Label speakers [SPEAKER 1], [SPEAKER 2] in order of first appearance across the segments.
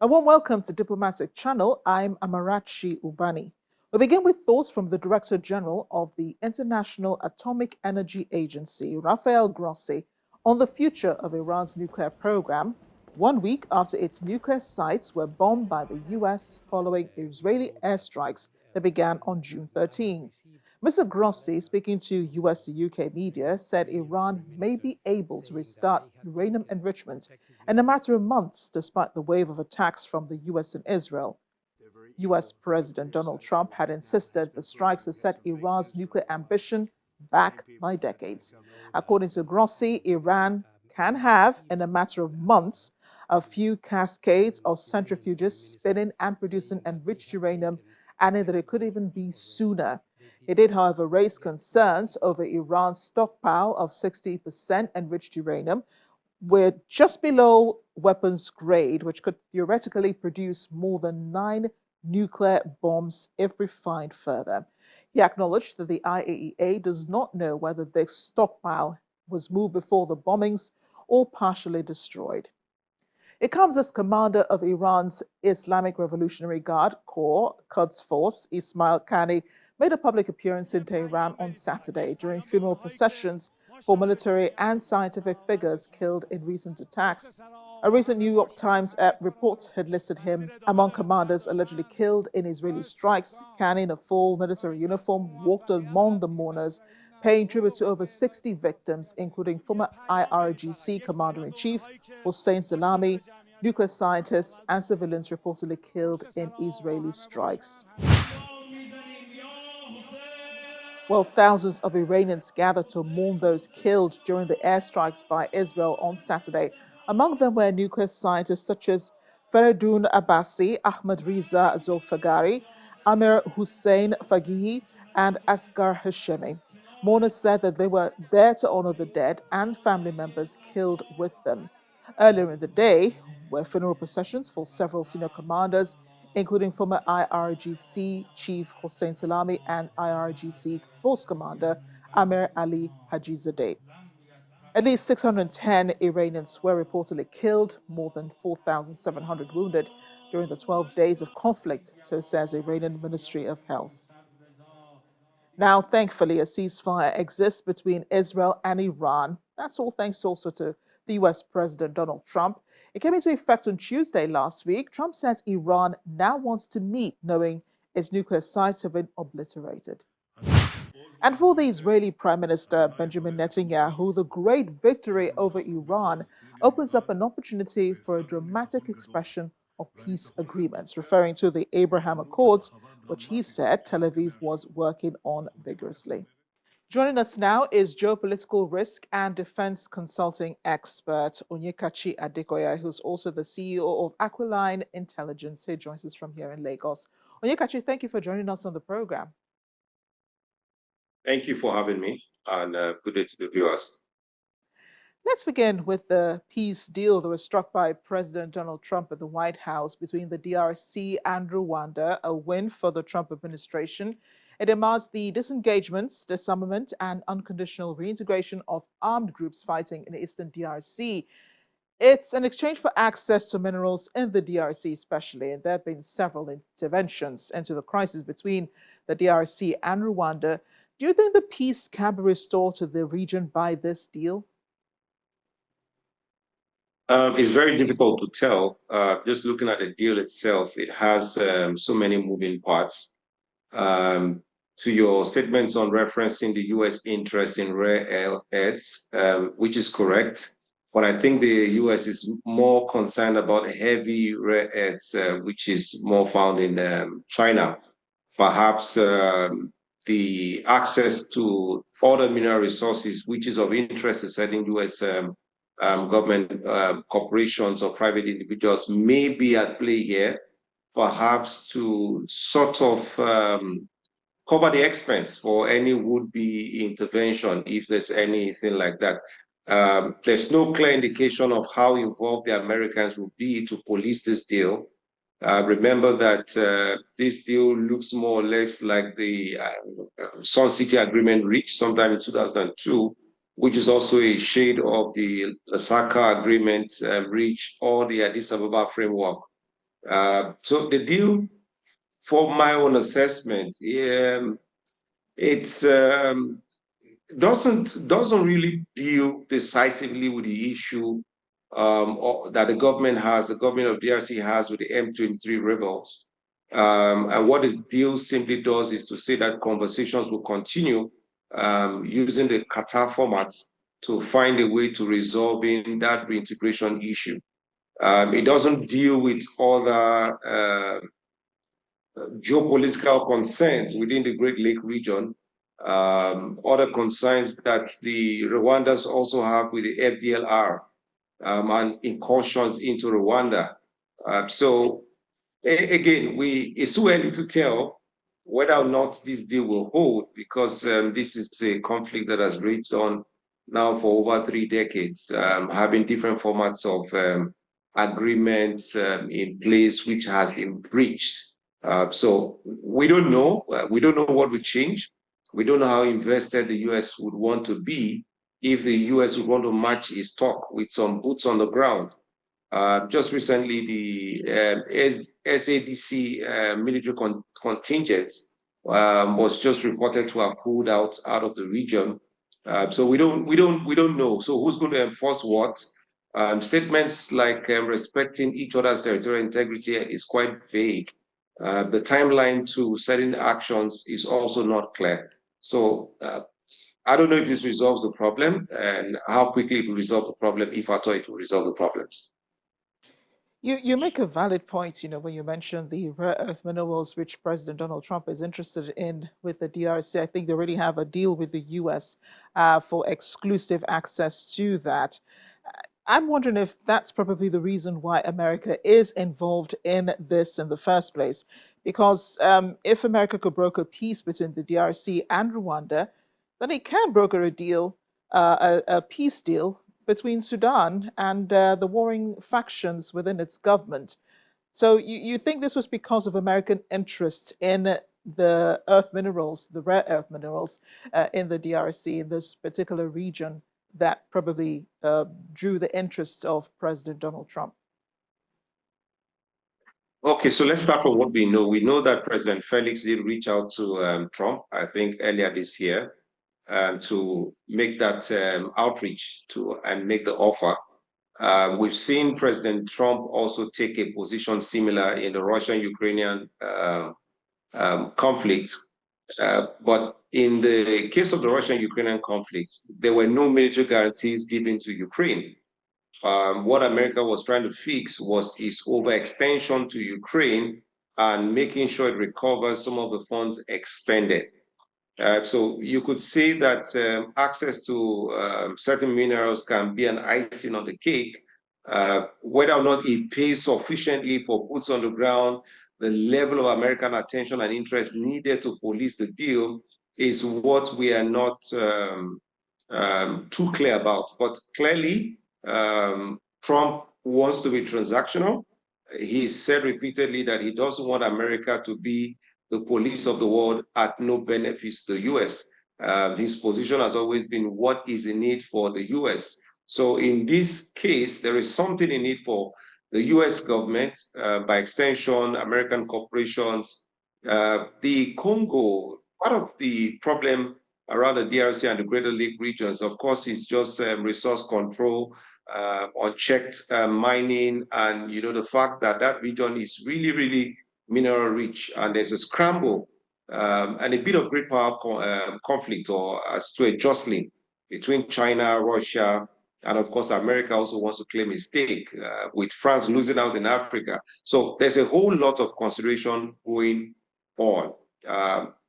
[SPEAKER 1] A warm welcome to Diplomatic Channel. I'm Amarachi Ubani. We begin with thoughts from the Director General of the International Atomic Energy Agency, Rafael Grossi, on the future of Iran's nuclear program, 1 week after its nuclear sites were bombed by the US following Israeli airstrikes that began on June 13. Mr. Grossi, speaking to US and UK media, said Iran may be able to restart uranium enrichment in a matter of months, despite the wave of attacks from the US and Israel. US President Donald Trump had insisted the strikes have set Iran's nuclear ambition back by decades. According to Grossi, Iran can have, in a matter of months, a few cascades of centrifuges spinning and producing enriched uranium, adding that it could even be sooner. He did, however, raise concerns over Iran's stockpile of 60% enriched uranium, we're just below weapons grade, which could theoretically produce more than 9 nuclear bombs if refined further. He acknowledged that the IAEA does not know whether this stockpile was moved before the bombings or partially destroyed. It comes as commander of Iran's Islamic Revolutionary Guard Corps, Quds Force, Ismail Qani, made a public appearance in Tehran on Saturday during funeral processions for military and scientific figures killed in recent attacks. A recent New York Times report had listed him among commanders allegedly killed in Israeli strikes. Qani, in a full military uniform, walked among the mourners, paying tribute to over 60 victims, including former IRGC Commander-in-Chief Hossein Salami, nuclear scientists, and civilians reportedly killed in Israeli strikes. Well, thousands of Iranians gathered to mourn those killed during the airstrikes by Israel on Saturday. Among them were nuclear scientists such as Feridun Abbasi, Ahmad Riza Zolfagari, Amir Hussein Fagihi, and Asghar Hashemi. Mourners said that they were there to honor the dead and family members killed with them. Earlier in the day were funeral processions for several senior commanders, including former IRGC Chief Hossein Salami and IRGC Force Commander Amir Ali Hajizadeh. At least 610 Iranians were reportedly killed, more than 4,700 wounded during the 12 days of conflict, so says the Iranian Ministry of Health. Now, thankfully, a ceasefire exists between Israel and Iran. That's all thanks also to the US President Donald Trump. It came into effect on Tuesday last week. Trump says Iran now wants to meet, knowing its nuclear sites have been obliterated. And for the Israeli Prime Minister Benjamin Netanyahu, the great victory over Iran opens up an opportunity for a dramatic expression of peace agreements, referring to the Abraham Accords, which he said Tel Aviv was working on vigorously. Joining us now is geopolitical risk and defense consulting expert Onyekachi Adekoya, who's also the CEO of Aquiline Intelligence. He joins us from here in Lagos. Onyekachi, thank you for joining us on the program.
[SPEAKER 2] Thank you for having me, and good day to the viewers.
[SPEAKER 1] Let's begin with the peace deal that was struck by President Donald Trump at the White House between the DRC and Rwanda, a win for the Trump administration. It demands the disengagement, disarmament, and unconditional reintegration of armed groups fighting in the eastern DRC. It's an exchange for access to minerals in the DRC, especially, and there have been several interventions into the crisis between the DRC and Rwanda. Do you think the peace can be restored to the region by this deal?
[SPEAKER 2] It's very difficult to tell. Just looking at the deal itself, it has so many moving parts. Um, to your statements on referencing the U.S. interest in rare earths, which is correct, but I think the U.S. is more concerned about heavy rare earths, which is more found in China. Perhaps the access to other mineral resources, which is of interest to certain U.S. Government corporations or private individuals, may be at play here, perhaps to sort of cover the expense for any would-be intervention, if there's anything like that. There's no clear indication of how involved the Americans will be to police this deal. Remember that this deal looks more or less like the Sun City Agreement reached sometime in 2002, which is also a shade of the Lusaka Agreement reached or the Addis Ababa Framework. So the deal, for my own assessment, it's doesn't really deal decisively with the issue that the government of DRC has with the M23 rebels. And what this deal simply does is to say that conversations will continue using the Qatar format to find a way to resolving that reintegration issue. It doesn't deal with other geopolitical concerns within the Great Lake region, other concerns that the Rwandans also have with the FDLR and incursions into Rwanda. So again, it's too early to tell whether or not this deal will hold, because this is a conflict that has raged on now for over 3 decades, having different formats of agreements in place, which has been breached. So we don't know. We don't know what would change. We don't know how invested the US would want to be if the US would want to match its talk with some boots on the ground. Just recently, the SADC military contingent was just reported to have pulled out of the region. So we don't know. So who's going to enforce what? Statements like respecting each other's territorial integrity is quite vague. The timeline to certain actions is also not clear. So I don't know if this resolves the problem and how quickly it will resolve the problem, if at all it will resolve the problems.
[SPEAKER 1] You make a valid point, when you mention the rare earth minerals which President Donald Trump is interested in with the DRC. I think they already have a deal with the US for exclusive access to that. I'm wondering if that's probably the reason why America is involved in this in the first place. Because if America could broker peace between the DRC and Rwanda, then it can broker a deal, a peace deal between Sudan and the warring factions within its government. So you think this was because of American interest in the earth minerals, the rare earth minerals in the DRC, in this particular region, that probably drew the interest of President Donald Trump?
[SPEAKER 2] Okay, so let's start from what we know. We know that President Felix did reach out to Trump, I think, earlier this year, to make that outreach to and make the offer. We've seen President Trump also take a position similar in the Russian-Ukrainian conflict. But in the case of the Russian-Ukrainian conflict, there were no military guarantees given to Ukraine. What America was trying to fix was its overextension to Ukraine and making sure it recovers some of the funds expended. So you could say that access to certain minerals can be an icing on the cake. Whether or not it pays sufficiently for boots on the ground, the level of American attention and interest needed to police the deal is what we are not too clear about. But clearly, Trump wants to be transactional. He said repeatedly that he doesn't want America to be the police of the world at no benefits to the US. His position has always been what is in it for the US. So in this case, there is something in it for the US government, by extension, American corporations. The Congo, part of the problem around the DRC and the Greater Lake regions, of course, is just resource control, unchecked mining, and the fact that that region is really, really mineral rich, and there's a scramble and a bit of great power conflict, or as to a jostling between China, Russia, and of course America also wants to claim a stake, with France losing out in Africa. So there's a whole lot of consideration going on.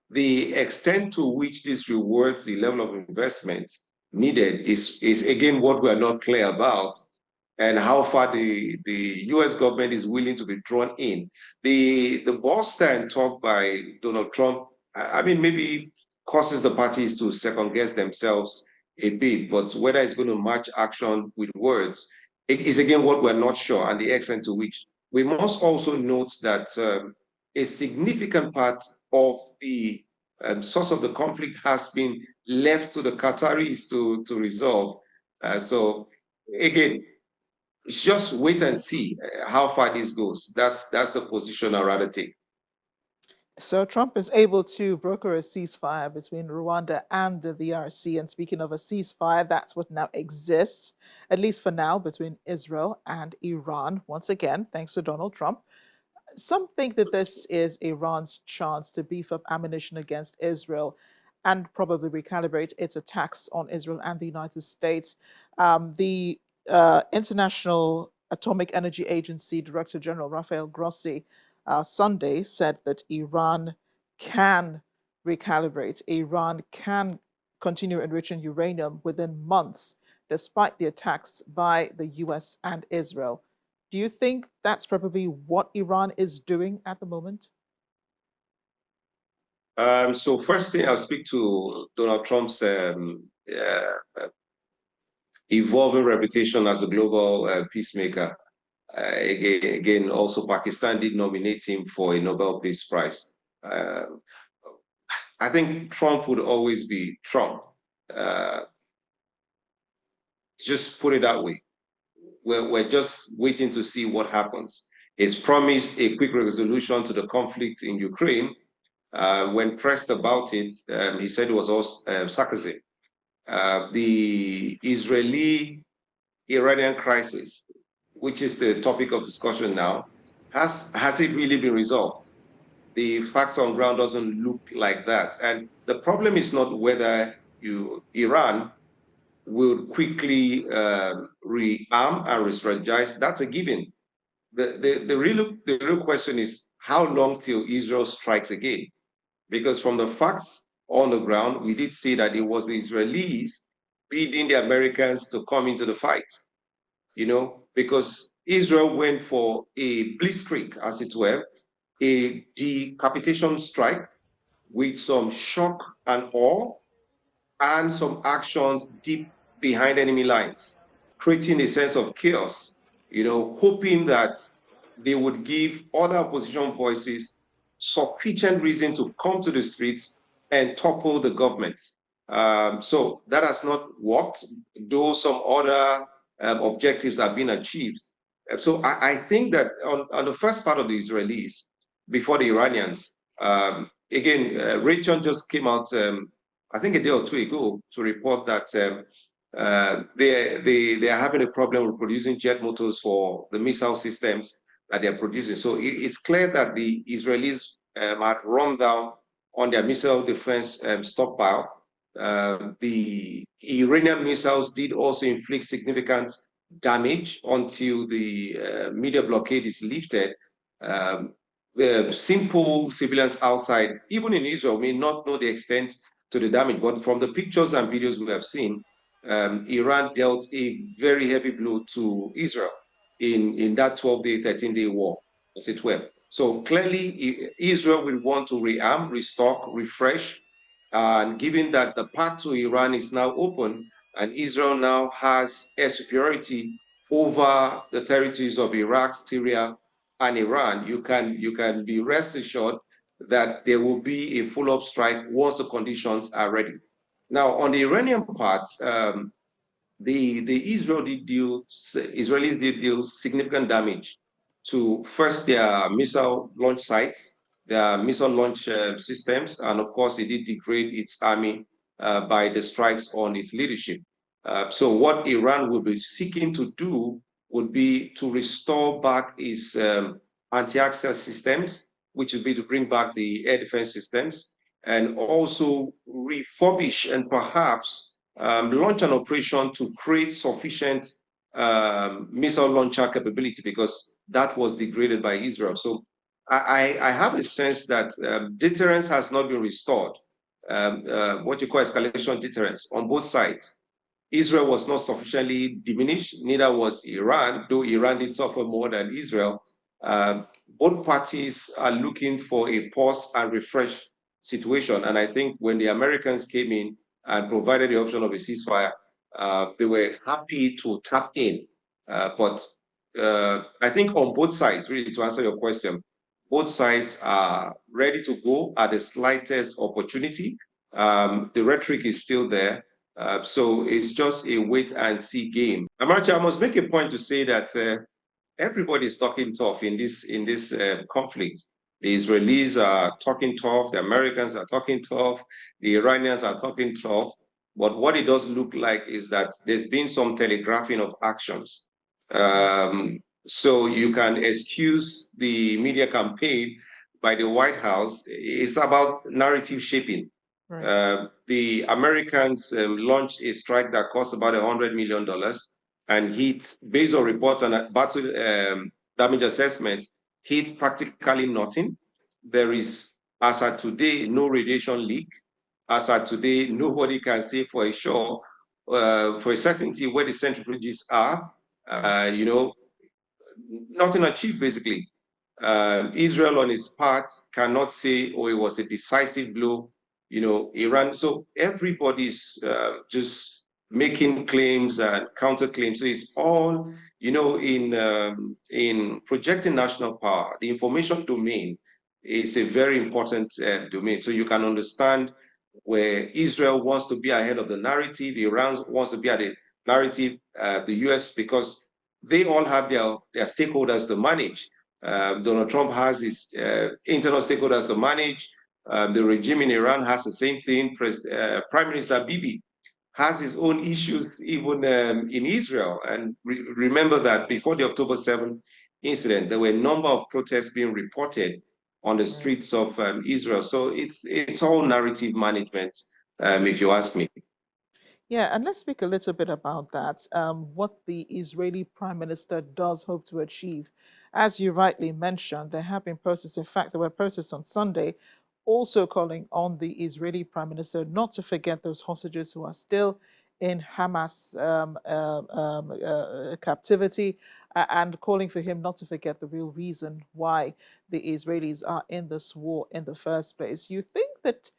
[SPEAKER 2] The extent to which this rewards the level of investment needed is again what we are not clear about, and how far the US government is willing to be drawn in. The Boston talk by Donald Trump, I mean, maybe causes the parties to second guess themselves a bit, but whether it's going to match action with words is again what we're not sure, and the extent to which. We must also note that a significant part of the source of the conflict has been left to the Qataris to resolve. So again, it's just wait and see how far this goes. That's the position I'd rather take.
[SPEAKER 1] So Trump is able to broker a ceasefire between Rwanda and the DRC. And speaking of a ceasefire, that's what now exists, at least for now, between Israel and Iran. Once again, thanks to Donald Trump. Some think that this is Iran's chance to beef up ammunition against Israel and probably recalibrate its attacks on Israel and the United States. The International Atomic Energy Agency Director General Rafael Grossi Sunday said that Iran can recalibrate, Iran can continue enriching uranium within months, despite the attacks by the US and Israel. Do you think that's probably what Iran is doing at the moment?
[SPEAKER 2] So first thing, I'll speak to Donald Trump's evolving reputation as a global peacemaker. Again, also Pakistan did nominate him for a Nobel Peace Prize. Uh, I think Trump would always be Trump. Uh, just put it that way. We're just waiting to see what happens. He's promised a quick resolution to the conflict in Ukraine. When pressed about it, he said it was all sarcasm. The Israeli-Iranian crisis, which is the topic of discussion now, has it really been resolved? The facts on ground doesn't look like that. And the problem is not whether Iran will quickly rearm and re-strategize. That's a given. The real question is how long till Israel strikes again? Because from the facts on the ground, we did see that it was the Israelis bidding the Americans to come into the fight, because Israel went for a blitzkrieg, as it were, a decapitation strike with some shock and awe and some actions deep behind enemy lines, creating a sense of chaos, hoping that they would give other opposition voices sufficient reason to come to the streets and topple the government. So that has not worked, though some other objectives have been achieved. So I think that on the first part of the Israelis, before the Iranians, again, Rachel just came out I think a day or two ago, to report that they are having a problem with producing jet motors for the missile systems that they are producing. So it's clear that the Israelis had run down on their missile defense stockpile. The Iranian missiles did also inflict significant damage until the media blockade is lifted. Um, Simple civilians outside, even in Israel, may not know the extent to the damage. But from the pictures and videos we have seen, Iran dealt a very heavy blow to Israel in that 12-day, 13-day war, as it were. So clearly, Israel will want to rearm, restock, refresh, and given that the path to Iran is now open, and Israel now has air superiority over the territories of Iraq, Syria, and Iran, you can be rest assured that there will be a full-up strike once the conditions are ready. Now, on the Iranian part, the Israelis did deal significant damage to first their missile launch sites, their missile launch systems, and of course, it did degrade its army by the strikes on its leadership. So what Iran will be seeking to do would be to restore back its anti-access systems, which would be to bring back the air defense systems, and also refurbish and perhaps launch an operation to create sufficient missile launcher capability, because that was degraded by Israel. So I have a sense that deterrence has not been restored, what you call escalation deterrence on both sides. Israel was not sufficiently diminished, neither was Iran, though Iran did suffer more than Israel. Uh, Both parties are looking for a pause and refresh situation. And I think when the Americans came in and provided the option of a ceasefire, they were happy to tap in. But I think on both sides, really, to answer your question, both sides are ready to go at the slightest opportunity. The rhetoric is still there. So it's just a wait and see game. Amarachi, I must make a point to say that everybody is talking tough in this conflict. The Israelis are talking tough, the Americans are talking tough, the Iranians are talking tough. But what it does look like is that there's been some telegraphing of actions. So you can excuse the media campaign by the White House. It's about narrative shaping.
[SPEAKER 1] Right.
[SPEAKER 2] The Americans launched a strike that cost about $100 million and hit, based on reports and battle damage assessments, hit practically nothing. There is, as at today, no radiation leak. As at today, nobody can say for a sure, for a certainty, where the centrifuges are. You know, nothing achieved basically. Israel on its part cannot say, oh, it was a decisive blow, you know, Iran. So everybody's just making claims and counterclaims. So it's all, you know, in projecting national power. The information domain is a very important domain. So you can understand where Israel wants to be ahead of the narrative, Iran wants to be at the narrative, the US, because they all have their stakeholders to manage. Donald Trump has his internal stakeholders to manage. The regime in Iran has the same thing. Prime Minister Bibi has his own issues even in Israel. And remember that before the October 7th incident, there were a number of protests being reported on the streets of Israel. So it's all narrative management, if you ask me.
[SPEAKER 1] Yeah, and let's speak a little bit about that. What the Israeli Prime Minister does hope to achieve. As you rightly mentioned, there have been protests. In fact, there were protests on Sunday also calling on the Israeli Prime Minister not to forget those hostages who are still in Hamas captivity and calling for him not to forget the real reason why the Israelis are in this war in the first place. You think that,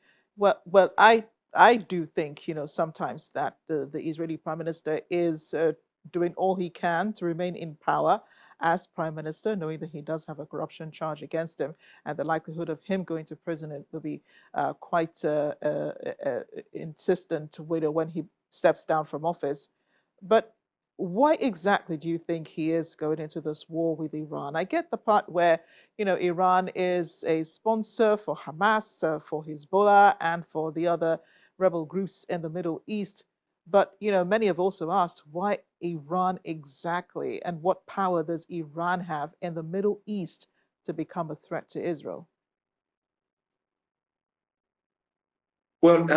[SPEAKER 1] I do think, sometimes that the Israeli prime minister is doing all he can to remain in power as prime minister, knowing that he does have a corruption charge against him, and the likelihood of him going to prison will be quite insistent when he steps down from office. But why exactly do you think he is going into this war with Iran? I get the part where, Iran is a sponsor for Hamas, for Hezbollah, and for the other rebel groups in the Middle East. But, many have also asked why Iran exactly, and what power does Iran have in the Middle East to become a threat to Israel?
[SPEAKER 2] Well,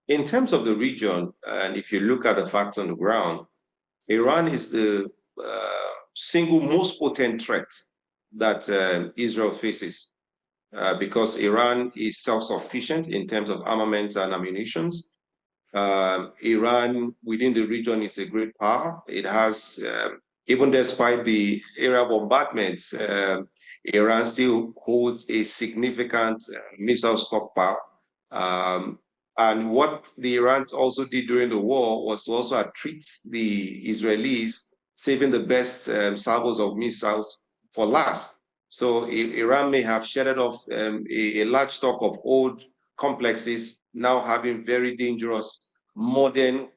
[SPEAKER 2] in terms of the region, and if you look at the facts on the ground, Iran is the single most potent threat that Israel faces because Iran is self-sufficient in terms of armaments and ammunitions. Iran within the region is a great power. It has, even despite the area bombardments, Iran still holds a significant missile stockpile. Um, and what the Iranians also did during the war was to also treat the Israelis, saving the best salvos of missiles for last. So Iran may have shedded off a large stock of old complexes, now having very dangerous modern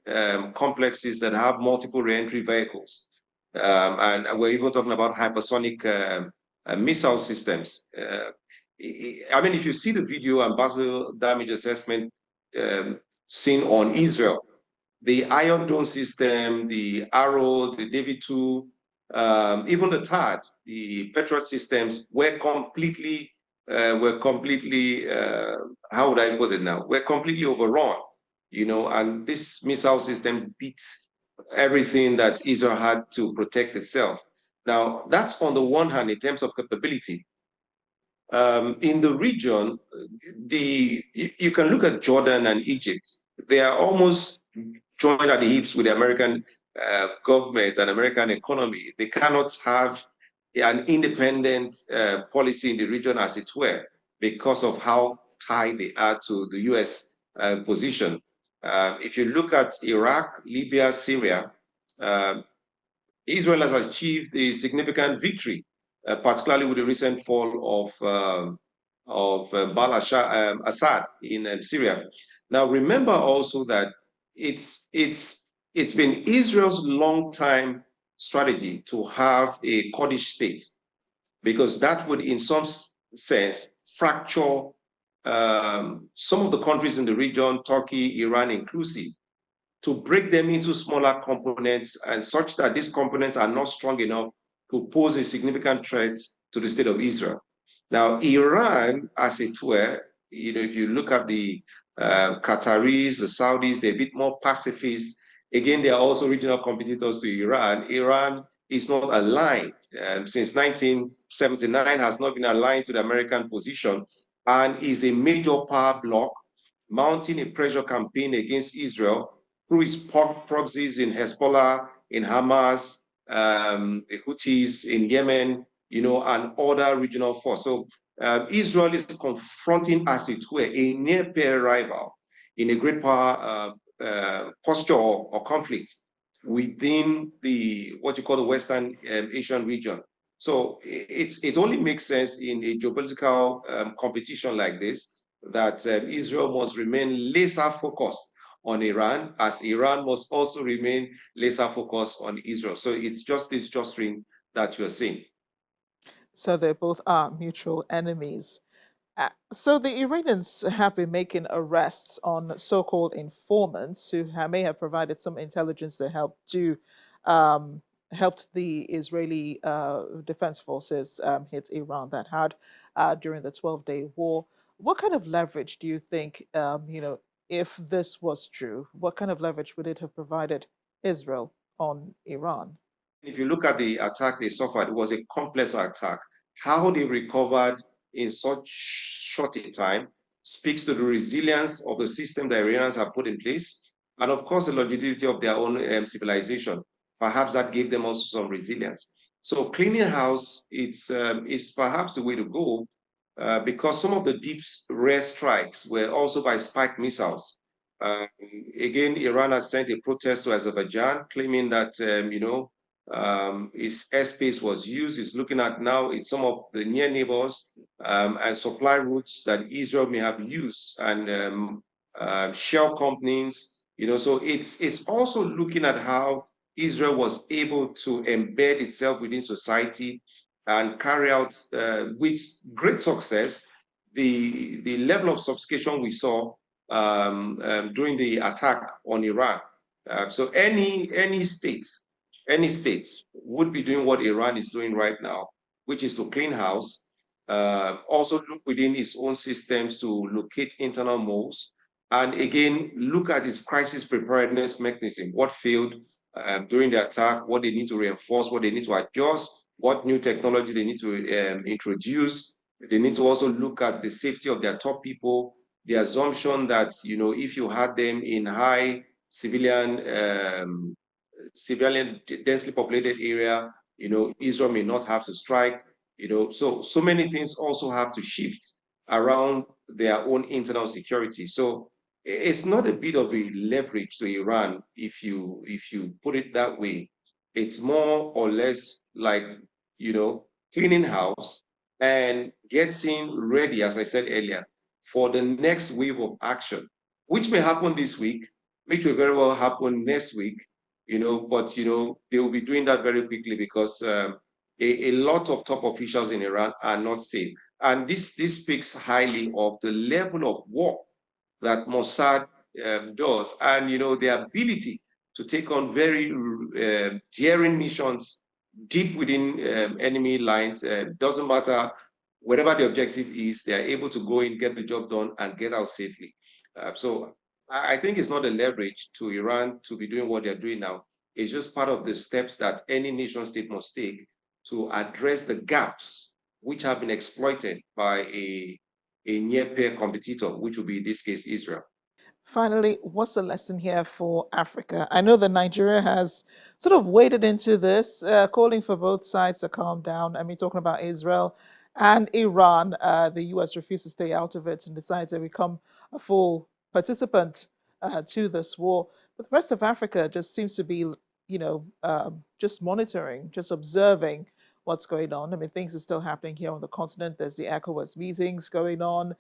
[SPEAKER 2] complexes that have multiple reentry vehicles. And we're even talking about hypersonic missile systems. I mean, if you see the video and battle damage assessment seen on Israel, the Iron Dome system, the Arrow, the Navy 2, even the THAAD, the Patriot systems were completely, how would I put it now? We're completely overrun, and these missile systems beat everything that Israel had to protect itself. Now, that's on the one hand in terms of capability. In the region, you can look at Jordan and Egypt. They are almost joined at the hips with the American government and American economy. They cannot have an independent policy in the region, as it were, because of how tied they are to the U.S. Position. If you look at Iraq, Libya, Syria, uh, Israel has achieved a significant victory, particularly with the recent fall of of Assad in Syria. Now, remember also that it's been Israel's long time strategy to have a Kurdish state, because that would, in some sense, fracture some of the countries in the region, Turkey, Iran inclusive, to break them into smaller components, and such that these components are not strong enough to pose a significant threat to the state of Israel. Now, Iran, as it were, if you look at the Qataris, the Saudis, they're a bit more pacifist. Again, they are also regional competitors to Iran. Iran is not aligned since 1979, has not been aligned to the American position, and is a major power bloc mounting a pressure campaign against Israel through its proxies in Hezbollah, in Hamas, the Houthis in Yemen, and other regional force. So Israel is confronting, as it were, a near-peer rival in a great power posture or conflict within the what you call the Western Asian region. So it only makes sense in a geopolitical competition like this that Israel must remain laser focused on Iran, as Iran must also remain laser focused on Israel. So it's just this joustering that you're seeing.
[SPEAKER 1] So they both are mutual enemies. So the Iranians have been making arrests on so-called informants who may have provided some intelligence that um, helped the Israeli defense forces hit Iran that hard during the 12-day war. What kind of leverage do you think, if this was true, what kind of leverage would it have provided Israel on Iran?
[SPEAKER 2] If you look at the attack they suffered, it was a complex attack. How they recovered in such short a time speaks to the resilience of the system the Iranians have put in place, and of course the longevity of their own civilization. Perhaps that gave them also some resilience. So cleaning house is perhaps the way to go, because some of the deep rare strikes were also by spike missiles. Uh, Again, Iran has sent a protest to Azerbaijan, claiming that its airspace was used. It's looking at now in some of the near neighbors and supply routes that Israel may have used, and shell companies. So it's also looking at how Israel was able to embed itself within society and carry out with great success the level of sophistication we saw during the attack on Iran. So any state would be doing what Iran is doing right now, which is to clean house, also look within its own systems to locate internal moles, and again, look at its crisis preparedness mechanism, what failed during the attack, what they need to reinforce, what they need to adjust, what new technology they need to introduce. They need to also look at the safety of their top people, the assumption that, if you had them in high civilian densely populated area, Israel may not have to strike, so many things also have to shift around their own internal security. So it's not a bit of a leverage to Iran if you put it that way. It's more or less like, cleaning house and getting ready, as I said earlier, for the next wave of action, which may happen this week, which will very well happen next week, but they will be doing that very quickly, because a lot of top officials in Iran are not safe. And this speaks highly of the level of work that Mossad does, and their ability to take on very daring missions deep within enemy lines. Doesn't matter whatever the objective is, they are able to go in, get the job done, and get out safely. So I think it's not a leverage to Iran to be doing what they're doing now. It's just part of the steps that any nation state must take to address the gaps which have been exploited by a near-peer competitor, which will be in this case Israel.
[SPEAKER 1] Finally, what's the lesson here for Africa? I know that Nigeria has sort of waded into this, calling for both sides to calm down. I mean, talking about Israel and Iran, the US refused to stay out of it and decided to become a full participant to this war. But the rest of Africa just seems to be, just monitoring, just observing what's going on. I mean, things are still happening here on the continent. There's the ECOWAS meetings going on.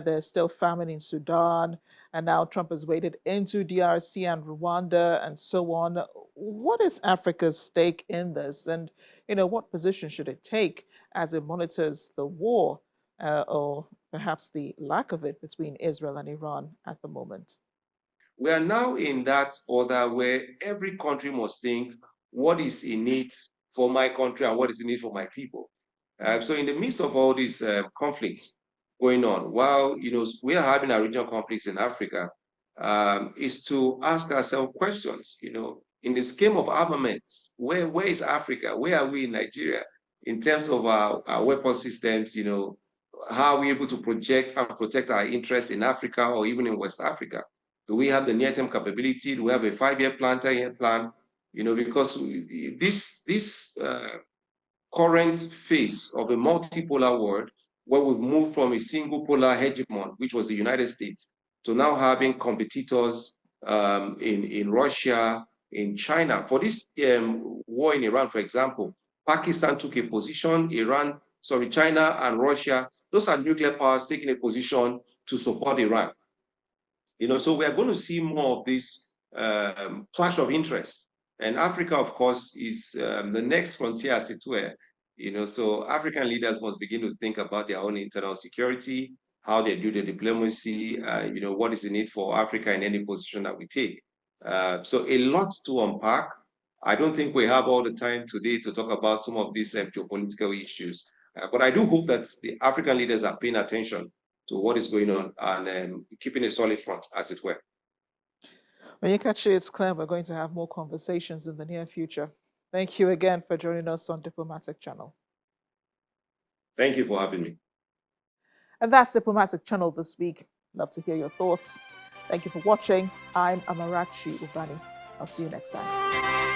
[SPEAKER 1] There's still famine in Sudan. And now Trump has waded into DRC and Rwanda and so on. What is Africa's stake in this? And, what position should it take as it monitors the war or perhaps the lack of it between Israel and Iran at the moment?
[SPEAKER 2] We are now in that order where every country must think what is in it for my country and what is in it for my people. So in the midst of all these conflicts going on, while we are having our regional conflicts in Africa, is to ask ourselves questions. In the scheme of armaments, where is Africa? Where are we in Nigeria in terms of our weapon systems? How are we able to project and protect our interests in Africa or even in West Africa? Do we have the near-term capability? Do we have a 5-year plan, 10-year plan? Because this current phase of a multipolar world, where we've moved from a single polar hegemon, which was the United States, to now having competitors in Russia, in China. For this war in Iran, for example, Pakistan took a position, China and Russia, those are nuclear powers taking a position to support Iran. So we are going to see more of this clash of interests. And Africa, of course, is the next frontier, as it were. So African leaders must begin to think about their own internal security, how they do the diplomacy, what is the need for Africa in any position that we take. So a lot to unpack. I don't think we have all the time today to talk about some of these geopolitical issues. But I do hope that the African leaders are paying attention to what is going on and keeping a solid front, as it were.
[SPEAKER 1] Onyekachi, it's clear we're going to have more conversations in the near future. Thank you again for joining us on Diplomatic Channel.
[SPEAKER 2] Thank you for having me.
[SPEAKER 1] And that's Diplomatic Channel this week. Love to hear your thoughts. Thank you for watching. I'm Amarachi Ubani. I'll see you next time.